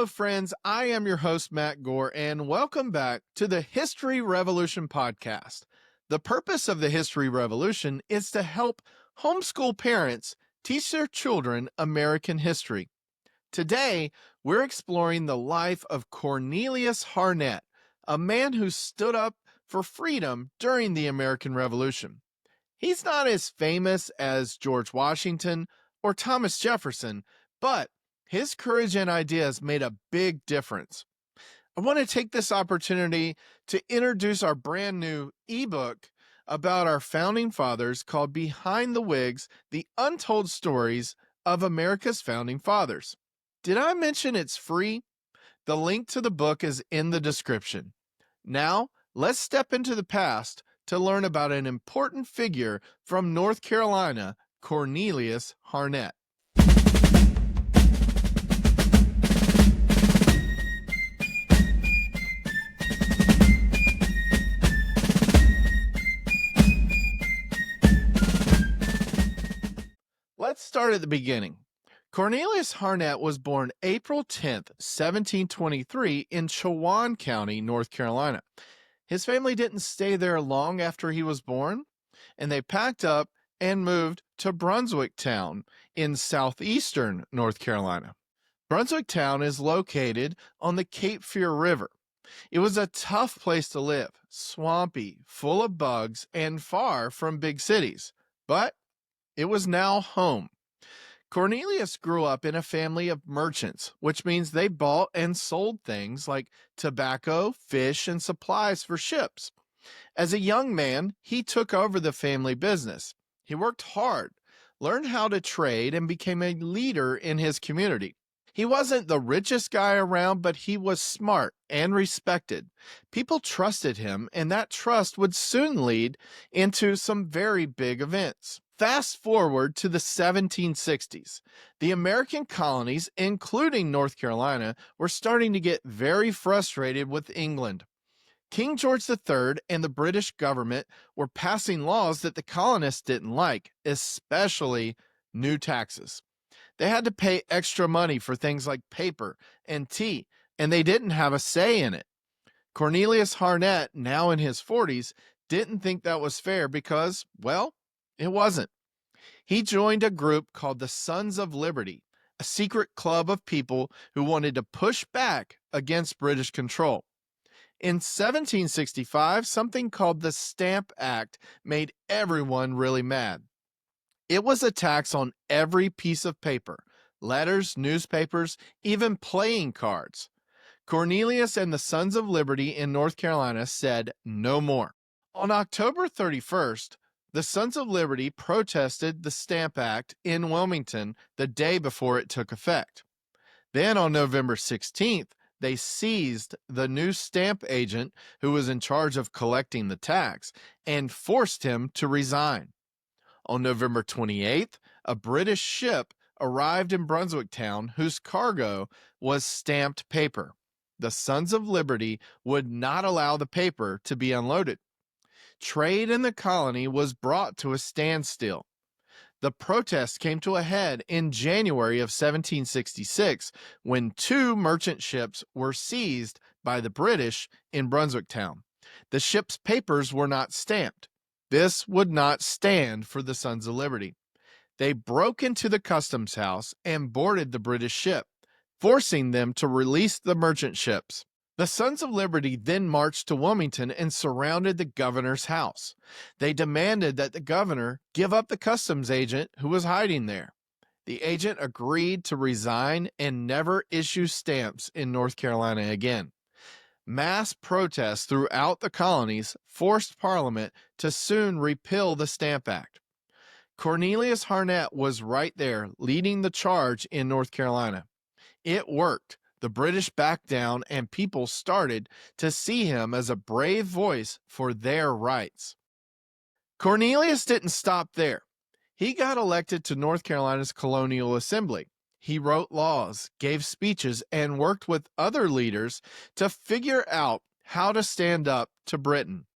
Hello, friends. I am your host, Matt Gore, and welcome back to the History Revolution podcast. The purpose of the History Revolution is to help homeschool parents teach their children American history. Today, we're exploring the life of Cornelius Harnett, a man who stood up for freedom during the American Revolution. He's not as famous as George Washington or Thomas Jefferson, but his courage and ideas made a big difference. I want to take this opportunity to introduce our brand new ebook about our founding fathers called Behind the Wigs: The Untold Stories of America's Founding Fathers. Did I mention it's free? The link to the book is in the description. Now, let's step into the past to learn about an important figure from North Carolina, Cornelius Harnett. Let's start at the beginning. Cornelius Harnett was born April 10th, 1723 in Chowan County, North Carolina. His family didn't stay there long after he was born, and they packed up and moved to Brunswick Town in southeastern North Carolina. Brunswick Town is located on the Cape Fear River. It was a tough place to live, swampy, full of bugs, and far from big cities, but it was now home. Cornelius grew up in a family of merchants, which means they bought and sold things like tobacco, fish, and supplies for ships. As a young man, he took over the family business. He worked hard, learned how to trade, and became a leader in his community. He wasn't the richest guy around, but he was smart and respected. People trusted him, and that trust would soon lead into some very big events. Fast forward to the 1760s. The American colonies, including North Carolina, were starting to get very frustrated with England. King George III and the British government were passing laws that the colonists didn't like, especially new taxes. They had to pay extra money for things like paper and tea, and they didn't have a say in it. Cornelius Harnett, now in his 40s, didn't think that was fair because, well, it wasn't. He joined a group called the Sons of Liberty, a secret club of people who wanted to push back against British control. In 1765, something called the Stamp Act made everyone really mad. It was a tax on every piece of paper, letters, newspapers, even playing cards. Cornelius and the Sons of Liberty in North Carolina said no more. On October 31st, the Sons of Liberty protested the Stamp Act in Wilmington the day before it took effect. Then on November 16th, they seized the new stamp agent who was in charge of collecting the tax and forced him to resign. On November 28th, a British ship arrived in Brunswick Town whose cargo was stamped paper. The Sons of Liberty would not allow the paper to be unloaded. Trade in the colony was brought to a standstill. The protest came to a head in January of 1766 when two merchant ships were seized by the British in Brunswick Town. The ship's papers were not stamped. This would not stand for the Sons of Liberty. They broke into the customs house and boarded the British ship, forcing them to release the merchant ships. The Sons of Liberty then marched to Wilmington and surrounded the governor's house. They demanded that the governor give up the customs agent who was hiding there. The agent agreed to resign and never issue stamps in North Carolina again. Mass protests throughout the colonies forced Parliament to soon repeal the Stamp Act. Cornelius Harnett was right there leading the charge in North Carolina. It worked. The British backed down and people started to see him as a brave voice for their rights. Cornelius didn't stop there. He got elected to North Carolina's Colonial Assembly. He wrote laws, gave speeches, and worked with other leaders to figure out how to stand up to Britain.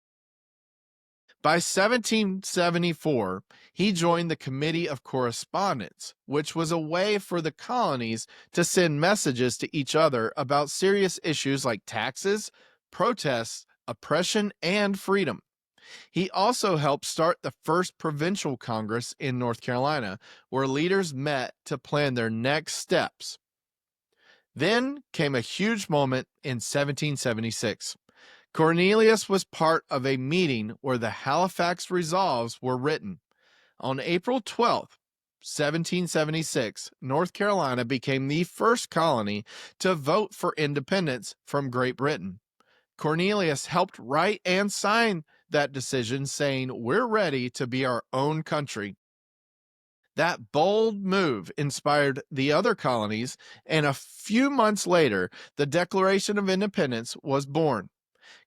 By 1774, he joined the Committee of Correspondence, which was a way for the colonies to send messages to each other about serious issues like taxes, protests, oppression, and freedom. He also helped start the first provincial Congress in North Carolina, where leaders met to plan their next steps. Then came a huge moment in 1776. Cornelius was part of a meeting where the Halifax Resolves were written. On April 12th, 1776, North Carolina became the first colony to vote for independence from Great Britain. Cornelius helped write and sign that decision, saying, "We're ready to be our own country." That bold move inspired the other colonies, and a few months later, the Declaration of Independence was born.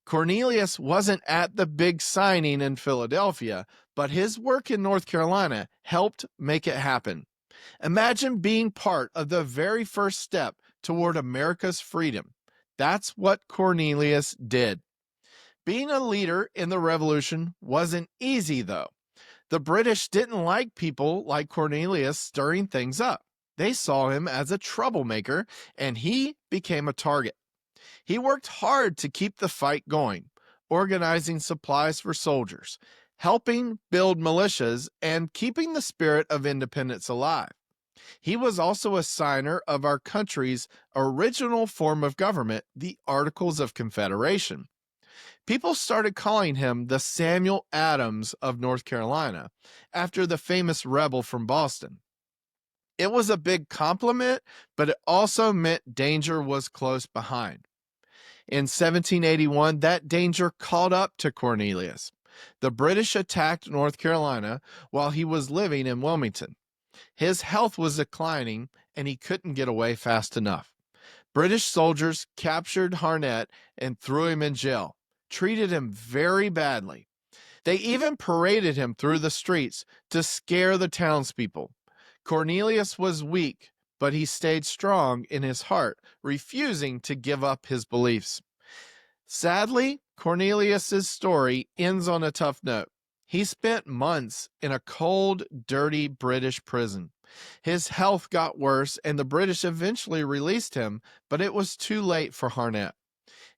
Cornelius wasn't at the big signing in Philadelphia, but his work in North Carolina helped make it happen. Imagine being part of the very first step toward America's freedom. That's what Cornelius did. Being a leader in the Revolution wasn't easy, though. The British didn't like people like Cornelius stirring things up. They saw him as a troublemaker, and he became a target. He worked hard to keep the fight going, organizing supplies for soldiers, helping build militias, and keeping the spirit of independence alive. He was also a signer of our country's original form of government, the Articles of Confederation. People started calling him the Samuel Adams of North Carolina, after the famous rebel from Boston. It was a big compliment, but it also meant danger was close behind. In 1781, that danger caught up to Cornelius. The British attacked North Carolina while he was living in Wilmington. His health was declining, and he couldn't get away fast enough. British soldiers captured Harnett and threw him in jail, treated him very badly. They even paraded him through the streets to scare the townspeople. Cornelius was weak, but he stayed strong in his heart, refusing to give up his beliefs. Sadly, Cornelius's story ends on a tough note. He spent months in a cold, dirty British prison. His health got worse, and the British eventually released him, but it was too late for Harnett.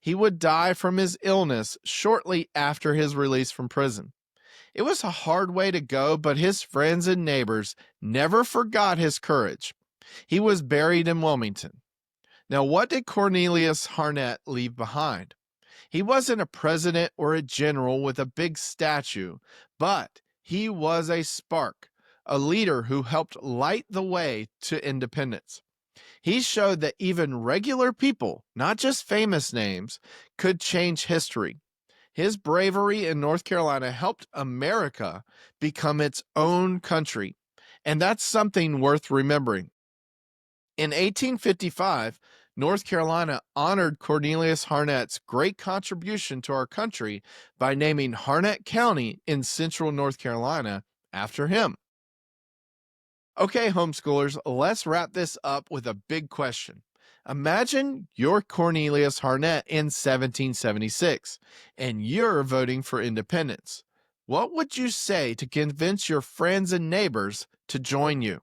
He would die from his illness shortly after his release from prison. It was a hard way to go, but his friends and neighbors never forgot his courage. He was buried in Wilmington. Now, what did Cornelius Harnett leave behind? He wasn't a president or a general with a big statue, but he was a spark, a leader who helped light the way to independence. He showed that even regular people, not just famous names, could change history. His bravery in North Carolina helped America become its own country, and that's something worth remembering. In 1855, North Carolina honored Cornelius Harnett's great contribution to our country by naming Harnett County in central North Carolina after him. Okay, homeschoolers, let's wrap this up with a big question. Imagine you're Cornelius Harnett in 1776, and you're voting for independence. What would you say to convince your friends and neighbors to join you?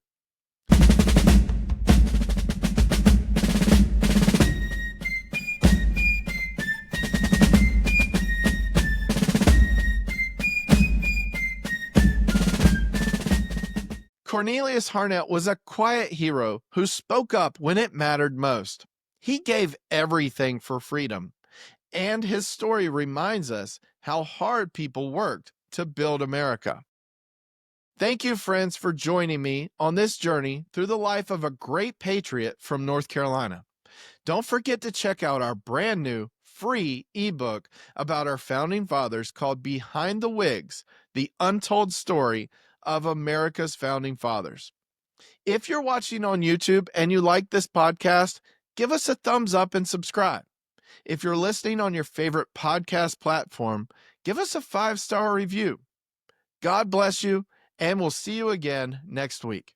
Cornelius Harnett was a quiet hero who spoke up when it mattered most. He gave everything for freedom, and his story reminds us how hard people worked to build America. Thank you, friends, for joining me on this journey through the life of a great patriot from North Carolina. Don't forget to check out our brand new free ebook about our founding fathers called Behind the Wigs, The Untold Story of America's Founding Fathers. If you're watching on YouTube and you like this podcast, give us a thumbs up and subscribe. If you're listening on your favorite podcast platform, give us a 5-star review. God bless you, and we'll see you again next week.